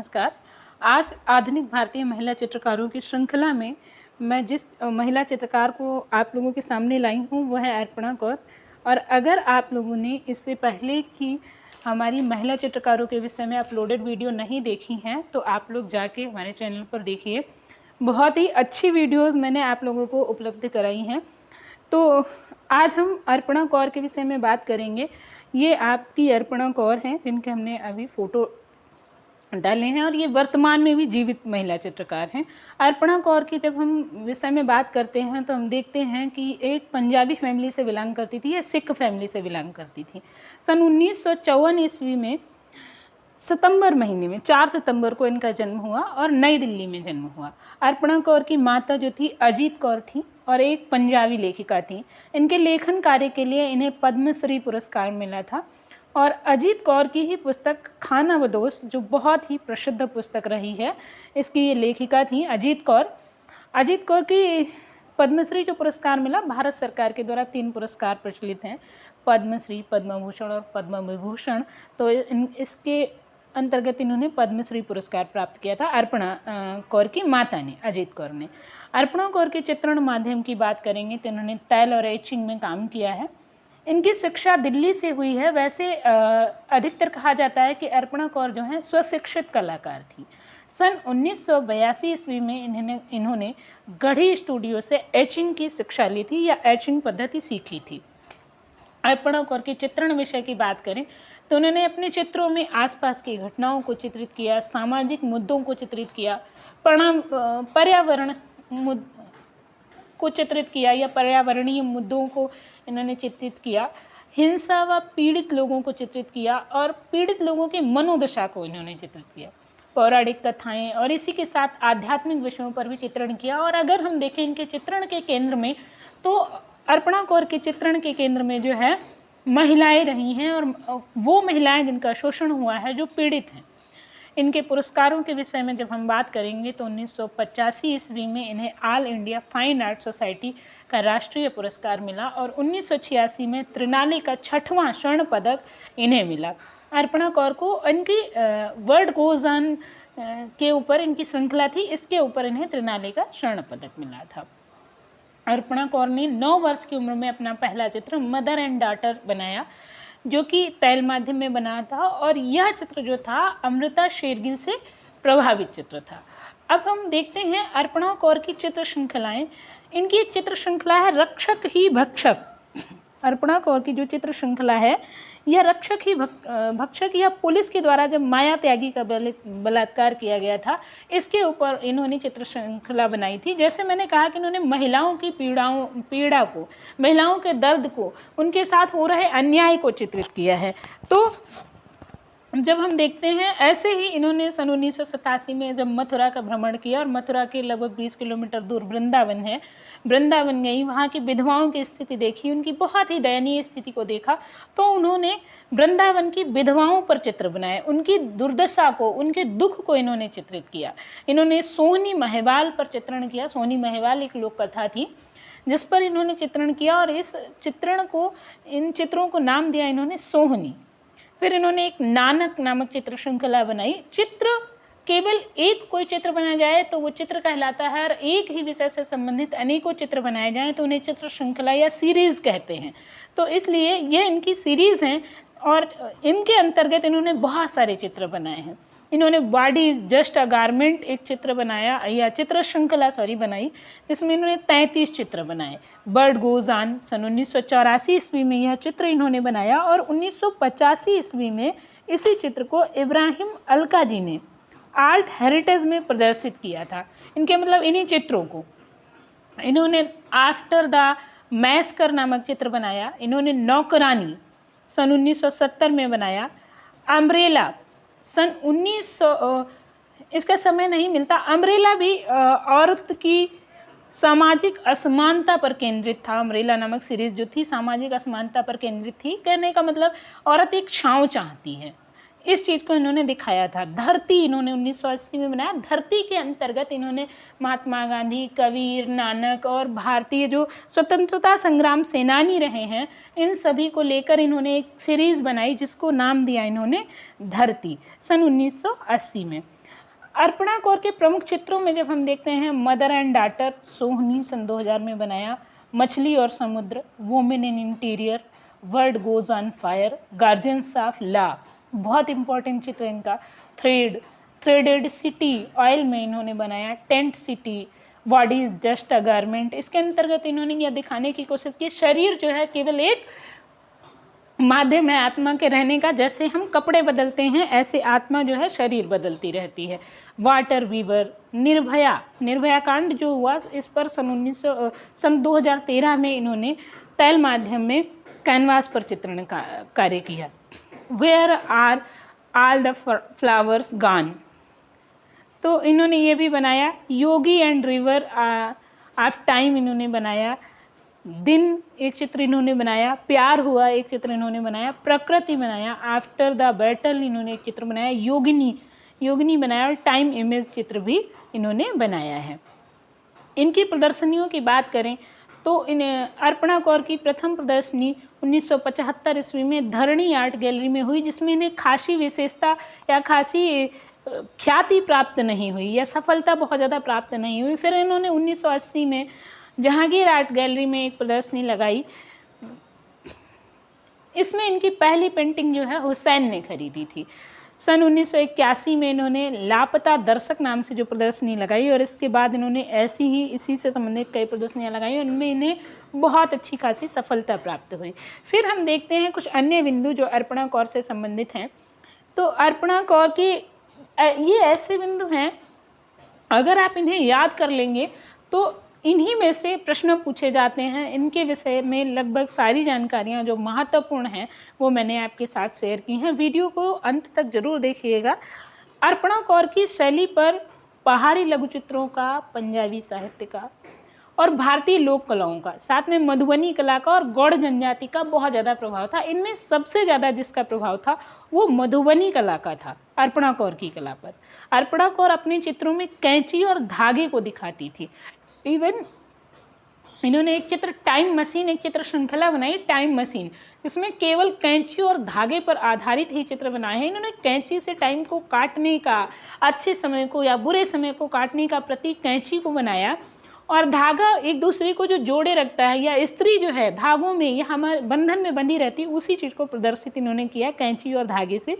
नमस्कार। आज आधुनिक भारतीय महिला चित्रकारों की श्रृंखला में मैं जिस महिला चित्रकार को आप लोगों के सामने लाई हूँ वह है अर्पणा कौर। और अगर आप लोगों ने इससे पहले की हमारी महिला चित्रकारों के विषय में अपलोडेड वीडियो नहीं देखी हैं तो आप लोग जाके हमारे चैनल पर देखिए। बहुत ही अच्छी वीडियोज़ मैंने आप लोगों को उपलब्ध कराई हैं। तो आज हम अर्पणा कौर के विषय में बात करेंगे। ये आपकी अर्पणा कौर हैं जिनके हमने अभी फ़ोटो डाले हैं और ये वर्तमान में भी जीवित महिला चित्रकार हैं। अर्पणा कौर की जब हम विषय में बात करते हैं तो हम देखते हैं कि एक पंजाबी फैमिली से बिलोंग करती थी या सिख फैमिली से बिलोंग करती थी। सन 1954 ईस्वी में सितंबर महीने में 4 सितंबर को इनका जन्म हुआ और नई दिल्ली में जन्म हुआ। अर्पणा कौर की माता जो थी अजीत कौर थी और एक पंजाबी लेखिका थी। इनके लेखन कार्य के लिए इन्हें पद्मश्री पुरस्कार मिला था। और अजीत कौर की ही पुस्तक खाना व दोस्त जो बहुत ही प्रसिद्ध पुस्तक रही है, इसकी ये लेखिका थी अजीत कौर। अजीत कौर की पद्मश्री जो पुरस्कार मिला, भारत सरकार के द्वारा 3 पुरस्कार प्रचलित हैं, पद्मश्री, पद्म भूषण और पद्म विभूषण। तो इसके अंतर्गत इन्होंने पद्मश्री पुरस्कार प्राप्त किया था अर्पणा कौर की माता ने, अजीत कौर ने। अर्पणा कौर के चित्रण माध्यम की बात करेंगे तो इन्होंने तैल और एचिंग में काम किया है। इनकी शिक्षा दिल्ली से हुई है। वैसे अधिकतर कहा जाता है कि अर्पणा कौर जो है स्वशिक्षित कलाकार थी। सन 1982 ईस्वी में इन्होंने गढ़ी स्टूडियो से एचिंग की शिक्षा ली थी या एचिंग पद्धति सीखी थी। अर्पणा कौर के चित्रण विषय की बात करें तो उन्होंने अपने चित्रों में आसपास की घटनाओं को चित्रित किया, सामाजिक मुद्दों को चित्रित किया, पर्यावरण को चित्रित किया या पर्यावरणीय मुद्दों को इन्होंने चित्रित किया, हिंसा व पीड़ित लोगों को चित्रित किया और पीड़ित लोगों की मनोदशा को इन्होंने चित्रित किया, पौराणिक कथाएं और इसी के साथ आध्यात्मिक विषयों पर भी चित्रण किया। और अगर हम देखें इनके चित्रण के केंद्र में तो अर्पणा कौर के चित्रण के केंद्र में जो है महिलाएं रही हैं और वो महिलाएं जिनका शोषण हुआ है, जो पीड़ित हैं। इनके पुरस्कारों के विषय में जब हम बात करेंगे तो 1985 ईस्वी में इन्हें all India fine art society का राष्ट्रीय पुरस्कार मिला और 1986 में त्रिनाली का 6वां स्वर्ण पदक इन्हें मिला। अर्पणा कौर को इनकी वर्ल्ड गोज ऑन के ऊपर इनकी श्रृंखला थी, इसके ऊपर इन्हें त्रिनाली का स्वर्ण पदक मिला था। अर्पणा कौर ने 9 वर्ष की उम्र में अपना पहला चित्र मदर एंड डॉटर बनाया, जो कि तैल माध्यम में बना था और यह चित्र जो था अमृता शेरगिल से प्रभावित चित्र था। अब हम देखते हैं अर्पणा कौर की चित्र श्रृंखलाएं। इनकी एक चित्र श्रृंखला है रक्षक ही भक्षक। अर्पणा कौर की जो चित्र श्रृंखला है यह रक्षक ही भक्षक या पुलिस के द्वारा जब माया त्यागी का बलात्कार किया गया था, इसके ऊपर इन्होंने चित्र श्रृंखला बनाई थी। जैसे मैंने कहा कि इन्होंने महिलाओं की पीड़ा को, महिलाओं के दर्द को, उनके साथ हो रहे अन्याय को चित्रित किया है। तो जब हम देखते हैं ऐसे ही इन्होंने सन 1987 में जब मथुरा का भ्रमण किया और मथुरा के लगभग 20 किलोमीटर दूर वृंदावन है, वृंदावन गई, वहाँ की विधवाओं की स्थिति देखी, उनकी बहुत ही दयनीय स्थिति को देखा, तो उन्होंने वृंदावन की विधवाओं पर चित्र बनाए, उनकी दुर्दशा को, उनके दुख को इन्होंने चित्रित किया। इन्होंने सोहनी महिवाल पर चित्रण किया। सोहनी महिवाल एक लोक कथा थी जिस पर इन्होंने चित्रण किया और इन चित्रों को नाम दिया इन्होंने सोहनी। फिर इन्होंने एक नानक नामक चित्र श्रृंखला बनाई। चित्र केवल एक कोई चित्र बनाया जाए तो वो चित्र कहलाता है और एक ही विषय से संबंधित अनेकों चित्र बनाए जाएं तो उन्हें चित्र श्रृंखला या सीरीज कहते हैं। तो इसलिए ये इनकी सीरीज हैं और इनके अंतर्गत इन्होंने बहुत सारे चित्र बनाए हैं। इन्होंने body is just a garment एक चित्र बनाया या चित्र श्रृंखला बनाई, जिसमें इन्होंने 33 चित्र बनाए। बर्ड गोज ऑन सन 1984 ईस्वी में यह चित्र इन्होंने बनाया और 1985 ईस्वी में इसी चित्र को इब्राहिम अलका जी ने आर्ट हेरिटेज में प्रदर्शित किया था। इनके मतलब इन्हीं चित्रों को इन्होंने आफ्टर द मैस्कर नामक चित्र बनाया। इन्होंने नौकरानी सन 1970 में बनाया। अम्ब्रेला सन 1900 इसका समय नहीं मिलता। अम्ब्रेला भी औरत की सामाजिक असमानता पर केंद्रित था। अम्ब्रेला नामक सीरीज जो थी सामाजिक असमानता पर केंद्रित थी। कहने का मतलब औरत एक छांव चाहती है, इस चीज़ को इन्होंने दिखाया था। धरती इन्होंने 1980 में बनाया। धरती के अंतर्गत इन्होंने महात्मा गांधी, कबीर, नानक और भारतीय जो स्वतंत्रता संग्राम सेनानी रहे हैं, इन सभी को लेकर इन्होंने एक सीरीज़ बनाई जिसको नाम दिया इन्होंने धरती सन 1980 में। अर्पणा कौर के प्रमुख चित्रों में जब हम देखते हैं मदर एंड डॉटर, सोहनी सन 2000 में बनाया, मछली और समुद्र, women in interior, world goes on fire, guardians of law, बहुत इंपॉर्टेंट चित्र इनका, थ्रेडेड सिटी, ऑयल में इन्होंने बनाया, tent city, body is just a garment. इसके अंतर्गत इन्होंने यह दिखाने की कोशिश की शरीर जो है केवल एक माध्यम है आत्मा के रहने का, जैसे हम कपड़े बदलते हैं ऐसे आत्मा जो है शरीर बदलती रहती है। वाटर वीवर, निर्भया कांड जो हुआ इस पर सन 2013 में इन्होंने तैल माध्यम में कैनवास पर चित्रण कार्य किया। Where are all the flowers gone, तो इन्होंने ये भी बनाया। Yogi and river of time इन्होंने बनाया। दिन एक चित्र इन्होंने बनाया। प्यार हुआ एक चित्र इन्होंने बनाया। प्रकृति बनाया। आफ्टर द बैटल इन्होंने एक चित्र बनाया। योगिनी बनाया और टाइम इमेज चित्र भी इन्होंने बनाया है। इनकी प्रदर्शनियों की बात करें तो अर्पणा कौर की प्रथम प्रदर्शनी 1975 ईस्वी में धरणी आर्ट गैलरी में हुई, जिसमें इन्हें खासी विशेषता या खासी ख्याति प्राप्त नहीं हुई या सफलता बहुत ज़्यादा प्राप्त नहीं हुई। फिर इन्होंने 1980 में जहांगीर आर्ट गैलरी में एक प्रदर्शनी लगाई। इसमें इनकी पहली पेंटिंग जो है हुसैन ने खरीदी थी। सन 1981 में इन्होंने लापता दर्शक नाम से जो प्रदर्शनी लगाई और इसके बाद इन्होंने ऐसी ही इसी से संबंधित कई प्रदर्शनियाँ लगाई और उनमें इन्हें बहुत अच्छी खासी सफलता प्राप्त हुई। फिर हम देखते हैं कुछ अन्य बिंदु जो अर्पणा कौर से संबंधित हैं। तो अर्पणा कौर की ये ऐसे बिंदु हैं, अगर आप इन्हें याद कर लेंगे तो इन्हीं में से प्रश्न पूछे जाते हैं। इनके विषय में लगभग सारी जानकारियां जो महत्वपूर्ण हैं वो मैंने आपके साथ शेयर की हैं। वीडियो को अंत तक जरूर देखिएगा। अर्पणा कौर की शैली पर पहाड़ी लघु चित्रों का, पंजाबी साहित्य का और भारतीय लोक कलाओं का, साथ में मधुबनी कला का और गौड़ जनजाति का बहुत ज़्यादा प्रभाव था। इनमें सबसे ज़्यादा जिसका प्रभाव था वो मधुबनी कला का था अर्पणा कौर की कला पर। अर्पणा कौर अपने चित्रों में कैंची और धागे को दिखाती थी। इवन इन्होंने एक चित्र टाइम मशीन, एक चित्र श्रृंखला बनाई टाइम मशीन, इसमें केवल कैंची और धागे पर आधारित ही चित्र बनाए हैं। इन्होंने कैंची से टाइम को काटने का, अच्छे समय को या बुरे समय को काटने का प्रतीक कैंची को बनाया और धागा एक दूसरे को जो जोड़े रखता है या स्त्री जो है धागों में या हमारे बंधन में बंधी रहती है, उसी चीज़ को प्रदर्शित इन्होंने किया कैंची और धागे से।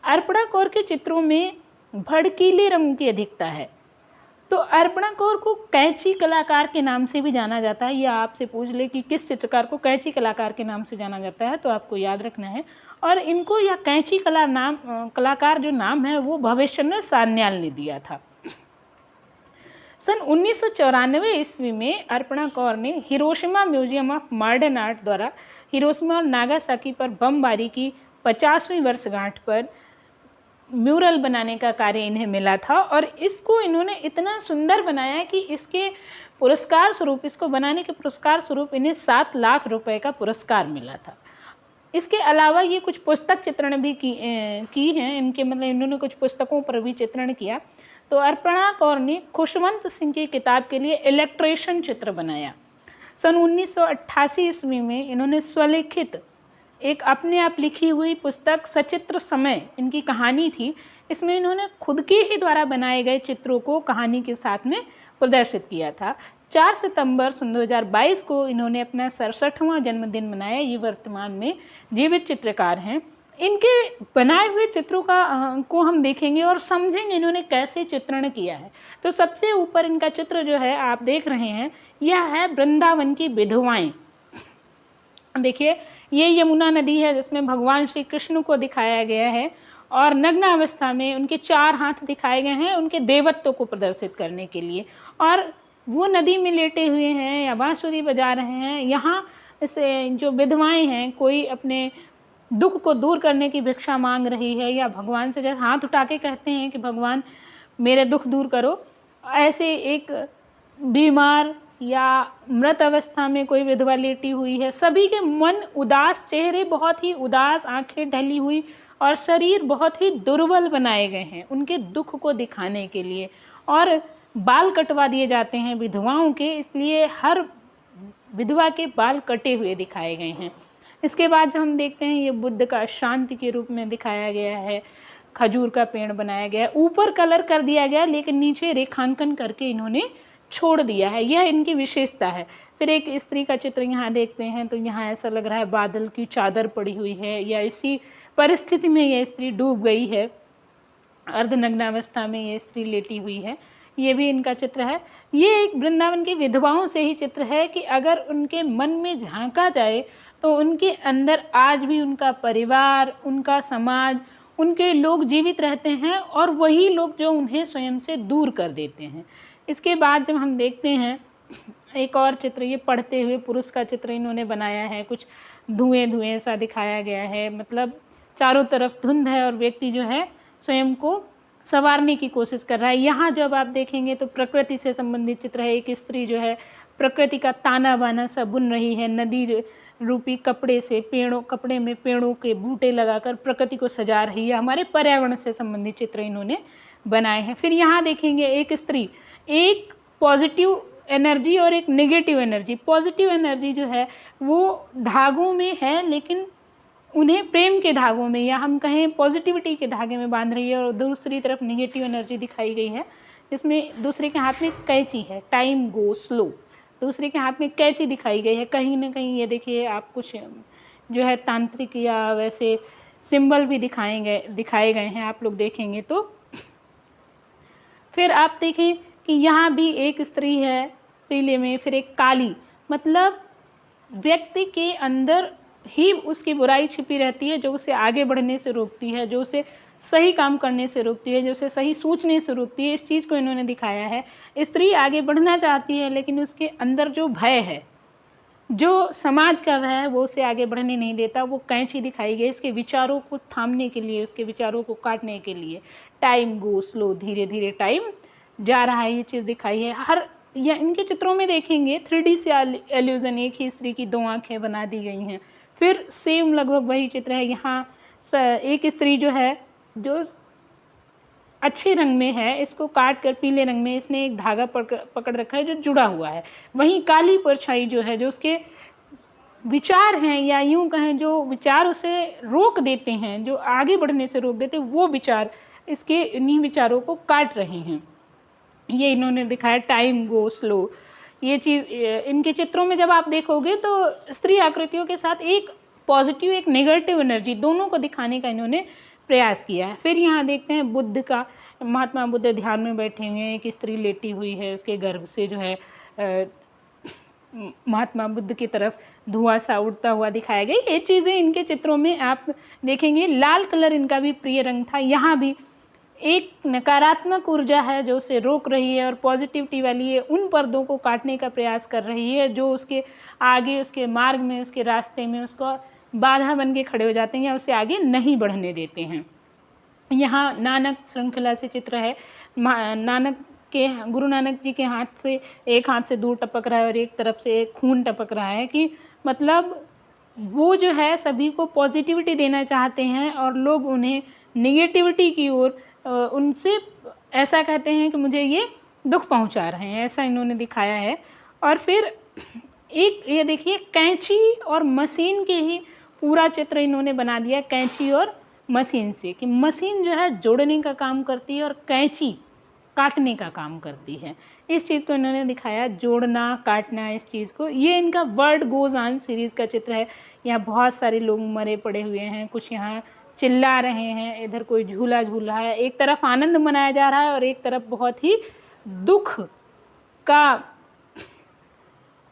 अर्पणा कौर के चित्रों में भड़कीले रंग की अधिकता है। तो अर्पणा कौर को कैंची कलाकार के नाम से भी जाना जाता है। या आपसे पूछ ले कि किस चित्रकार को कैंची कलाकार के नाम से जाना जाता है तो आपको याद रखना है। और इनको यह कैंची कलाकार जो नाम है वो भवेश्वर सान्याल ने दिया था। सन 1994 ईस्वी में अर्पणा कौर ने Hiroshima museum of modern art द्वारा हिरोशिमा और नागासाकी पर बमबारी की 50वीं वर्षगांठ पर म्यूरल बनाने का कार्य इन्हें मिला था और इसको इन्होंने इतना सुंदर बनाया कि इसके पुरस्कार स्वरूप, इसको बनाने के पुरस्कार स्वरूप इन्हें 7 लाख रुपए का पुरस्कार मिला था। इसके अलावा ये कुछ पुस्तक चित्रण भी की हैं इनके, मतलब इन्होंने कुछ पुस्तकों पर भी चित्रण किया। तो अर्पणा कौर ने खुशवंत सिंह की किताब के लिए इलेक्ट्रेशन चित्र बनाया। सन 1988 ईस्वी में इन्होंने स्वलिखित एक अपने आप लिखी हुई पुस्तक सचित्र समय, इनकी कहानी थी, इसमें इन्होंने खुद के ही द्वारा बनाए गए चित्रों को कहानी के साथ में प्रदर्शित किया था। 4 सितंबर सन 2022 को इन्होंने अपना 67वां जन्मदिन मनाया। ये वर्तमान में जीवित चित्रकार हैं। इनके बनाए हुए चित्रों को हम देखेंगे और समझेंगे इन्होंने कैसे चित्रण किया है। तो सबसे ऊपर इनका चित्र जो है आप देख रहे हैं, यह है वृंदावन की विधवाएं। देखिए ये यमुना नदी है जिसमें भगवान श्री कृष्ण को दिखाया गया है और नग्न अवस्था में उनके 4 हाथ दिखाए गए हैं उनके देवत्व को प्रदर्शित करने के लिए, और वो नदी में लेटे हुए हैं या बांसुरी बजा रहे हैं। यहाँ से जो विधवाएं हैं, कोई अपने दुख को दूर करने की भिक्षा मांग रही है या भगवान से जैसे हाथ उठा के कहते हैं कि भगवान मेरे दुख दूर करो, ऐसे एक बीमार या मृत अवस्था में कोई विधवा लेटी हुई है। सभी के मन उदास, चेहरे बहुत ही उदास, आंखें ढली हुई और शरीर बहुत ही दुर्बल बनाए गए हैं उनके दुख को दिखाने के लिए। और बाल कटवा दिए जाते हैं विधवाओं के, इसलिए हर विधवा के बाल कटे हुए दिखाए गए हैं। इसके बाद हम देखते हैं ये बुद्ध का शांति के रूप में दिखाया गया है। खजूर का पेड़ बनाया गया है। ऊपर कलर कर दिया गया लेकिन नीचे रेखांकन करके इन्होंने छोड़ दिया है, यह इनकी विशेषता है। फिर एक स्त्री का चित्र यहाँ देखते हैं तो यहाँ ऐसा लग रहा है बादल की चादर पड़ी हुई है या इसी परिस्थिति में यह स्त्री डूब गई है, अर्धनग्नावस्था में ये स्त्री लेटी हुई है। ये भी इनका चित्र है। ये एक वृंदावन की विधवाओं से ही चित्र है कि अगर उनके मन में झांका जाए तो उनके अंदर आज भी उनका परिवार, उनका समाज, उनके लोग जीवित रहते हैं और वही लोग जो उन्हें स्वयं से दूर कर देते हैं। इसके बाद जब हम देखते हैं एक और चित्र, ये पढ़ते हुए पुरुष का चित्र इन्होंने बनाया है। कुछ धुएं धुएं सा दिखाया गया है, मतलब चारों तरफ धुंध है और व्यक्ति जो है स्वयं को संवारने की कोशिश कर रहा है। यहाँ जब आप देखेंगे तो प्रकृति से संबंधित चित्र है। एक स्त्री जो है प्रकृति का ताना बाना सा बुन रही है, नदी रूपी कपड़े से कपड़े में पेड़ों के बूटे लगाकर प्रकृति को सजा रही है। हमारे पर्यावरण से संबंधित चित्र इन्होंने बनाए हैं। फिर यहाँ देखेंगे एक स्त्री, एक पॉजिटिव एनर्जी और एक नेगेटिव एनर्जी। पॉजिटिव एनर्जी जो है वो धागों में है लेकिन उन्हें प्रेम के धागों में या हम कहें पॉजिटिविटी के धागे में बांध रही है, और दूसरी तरफ नेगेटिव एनर्जी दिखाई गई है जिसमें दूसरे के हाथ में कैंची है, टाइम गो स्लो। दूसरे के हाथ में कैंची दिखाई गई है। कहीं ना कहीं ये देखिए आप कुछ जो है तांत्रिक या वैसे सिंबल भी दिखाए गए हैं, आप लोग देखेंगे तो। फिर आप देखें कि यहाँ भी एक स्त्री है पीले में, फिर एक काली, मतलब व्यक्ति के अंदर ही उसकी बुराई छिपी रहती है जो उसे आगे बढ़ने से रोकती है, जो उसे सही काम करने से रोकती है, जो उसे सही सोचने से रोकती है। इस चीज़ को इन्होंने दिखाया है। स्त्री आगे बढ़ना चाहती है लेकिन उसके अंदर जो भय है, जो समाज का भय है, वो उसे आगे बढ़ने नहीं देता। वो कैंची दिखाई गई इसके विचारों को थामने के लिए, उसके विचारों को काटने के लिए। टाइम गो स्लो, धीरे धीरे टाइम जा रहा है, ये चीज़ दिखाई है। या इनके चित्रों में देखेंगे 3D से एल्यूजन, एक ही स्त्री की 2 आँखें बना दी गई हैं। फिर सेम लगभग वही चित्र है। यहाँ एक स्त्री जो है जो अच्छे रंग में है, इसको काट कर पीले रंग में इसने एक धागा पकड़ रखा है जो जुड़ा हुआ है। वहीं काली परछाई जो है, जो उसके विचार हैं या यूं कहें जो विचार उसे रोक देते हैं, जो आगे बढ़ने से रोक देते हैं, वो विचार इसके इन्हीं विचारों को काट रहे हैं। ये इन्होंने दिखाया टाइम गो स्लो। ये चीज़ इनके चित्रों में जब आप देखोगे तो स्त्री आकृतियों के साथ एक पॉजिटिव एक नेगेटिव एनर्जी दोनों को दिखाने का इन्होंने प्रयास किया है। फिर यहाँ देखते हैं बुद्ध का, महात्मा बुद्ध ध्यान में बैठे हुए हैं, एक स्त्री लेटी हुई है, उसके गर्भ से जो है महात्मा बुद्ध की तरफ धुआं सा उड़ता हुआ दिखाया गया। ये चीज़ें इनके चित्रों में आप देखेंगे। लाल कलर इनका भी प्रिय रंग था। यहाँ भी एक नकारात्मक ऊर्जा है जो उसे रोक रही है और पॉजिटिविटी वाली है उन पर्दों को काटने का प्रयास कर रही है जो उसके आगे, उसके मार्ग में, उसके रास्ते में उसको बाधा बन के खड़े हो जाते हैं या उसे आगे नहीं बढ़ने देते हैं। यहाँ नानक श्रृंखला से चित्र है। गुरु नानक जी के हाथ से, एक हाथ से दूध टपक रहा है और एक तरफ से खून टपक रहा है, कि मतलब वो जो है सभी को पॉजिटिविटी देना चाहते हैं और लोग उन्हें निगेटिविटी की ओर उनसे ऐसा कहते हैं कि मुझे ये दुख पहुंचा रहे हैं, ऐसा इन्होंने दिखाया है। और फिर एक ये देखिए कैंची और मशीन के ही पूरा चित्र इन्होंने बना दिया, कैंची और मशीन से, कि मशीन जो है जोड़ने का काम करती है और कैंची काटने का काम करती है। इस चीज़ को इन्होंने दिखाया, जोड़ना काटना, इस चीज़ को। ये इनका वर्ड गोज ऑन सीरीज़ का चित्र है। यहाँ बहुत सारे लोग मरे पड़े हुए हैं, कुछ यहाँ चिल्ला रहे हैं, इधर कोई झूला झूल रहा है। एक तरफ आनंद मनाया जा रहा है और एक तरफ बहुत ही दुख का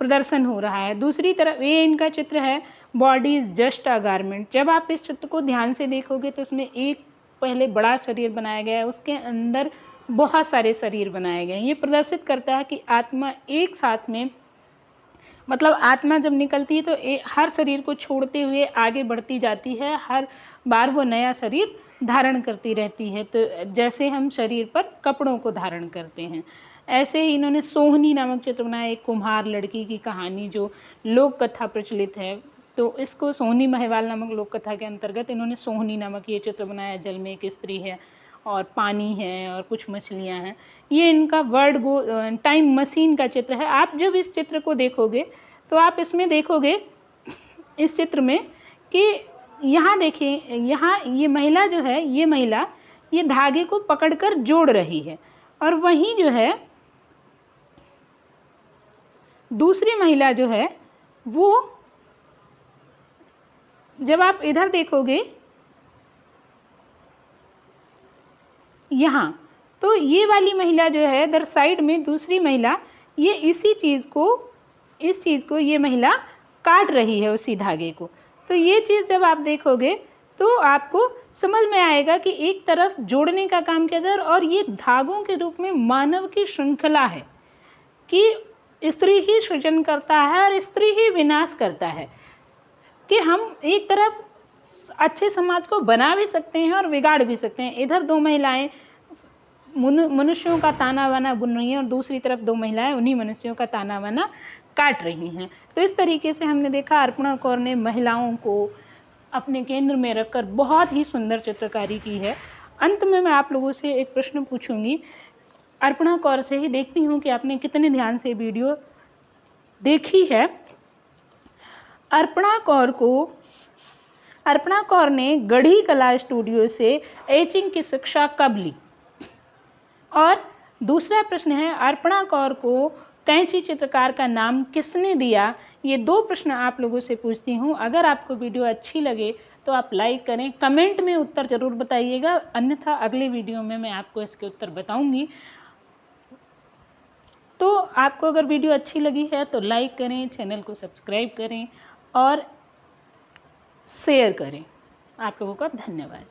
प्रदर्शन हो रहा है। दूसरी तरफ ये इनका चित्र है, body is just a garment. जब आप इस चित्र को ध्यान से देखोगे तो उसमें एक पहले बड़ा शरीर बनाया गया है, उसके अंदर बहुत सारे शरीर बनाए गए हैं। ये प्रदर्शित करता है कि आत्मा एक साथ में, मतलब आत्मा जब निकलती है तो हर शरीर को छोड़ते हुए आगे बढ़ती जाती है, हर बार वो नया शरीर धारण करती रहती है। तो जैसे हम शरीर पर कपड़ों को धारण करते हैं, ऐसे ही इन्होंने सोहनी नामक चित्र बनाया, एक कुम्हार लड़की की कहानी जो लोक कथा प्रचलित है। तो इसको सोहनी महिवाल नामक लोक कथा के अंतर्गत इन्होंने सोहनी नामक ये चित्र बनाया। जल में एक स्त्री है और पानी है और कुछ मछलियाँ हैं। ये इनका वर्ड गो टाइम मशीन का चित्र है। आप जब इस चित्र को देखोगे तो आप इसमें देखोगे इस चित्र में कि यहाँ देखिए, यहाँ ये महिला जो है, ये महिला ये धागे को पकड़कर जोड़ रही है। और वहीं जो है दूसरी महिला जो है वो, जब आप इधर देखोगे यहाँ, तो ये वाली महिला जो है इधर साइड में दूसरी महिला, ये इस चीज़ को ये महिला काट रही है उसी धागे को। तो ये चीज़ जब आप देखोगे तो आपको समझ में आएगा कि एक तरफ जोड़ने का काम किया जाए और ये धागों के रूप में मानव की श्रृंखला है कि स्त्री ही सृजन करता है और स्त्री ही विनाश करता है, कि हम एक तरफ अच्छे समाज को बना भी सकते हैं और बिगाड़ भी सकते हैं। इधर दो महिलाएं मनुष्यों का ताना बाना बुन रही हैं और दूसरी तरफ दो महिलाएं उन्हीं मनुष्यों का ताना बाना काट रही हैं। तो इस तरीके से हमने देखा अर्पणा कौर ने महिलाओं को अपने केंद्र में रखकर बहुत ही सुंदर चित्रकारी की है। अंत में मैं आप लोगों से एक प्रश्न पूछूंगी, अर्पणा कौर से ही देखती हूँ कि आपने कितने ध्यान से वीडियो देखी है। अर्पणा कौर ने गढ़ी कला स्टूडियो से एचिंग की शिक्षा कब ली? और दूसरा प्रश्न है, अर्पणा कौर को कैंची चित्रकार का नाम किसने दिया? ये दो प्रश्न आप लोगों से पूछती हूँ। अगर आपको वीडियो अच्छी लगे तो आप लाइक करें, कमेंट में उत्तर ज़रूर बताइएगा, अन्यथा अगले वीडियो में मैं आपको इसके उत्तर बताऊँगी। तो आपको अगर वीडियो अच्छी लगी है तो लाइक करें, चैनल को सब्सक्राइब करें और शेयर करें। आप लोगों का धन्यवाद।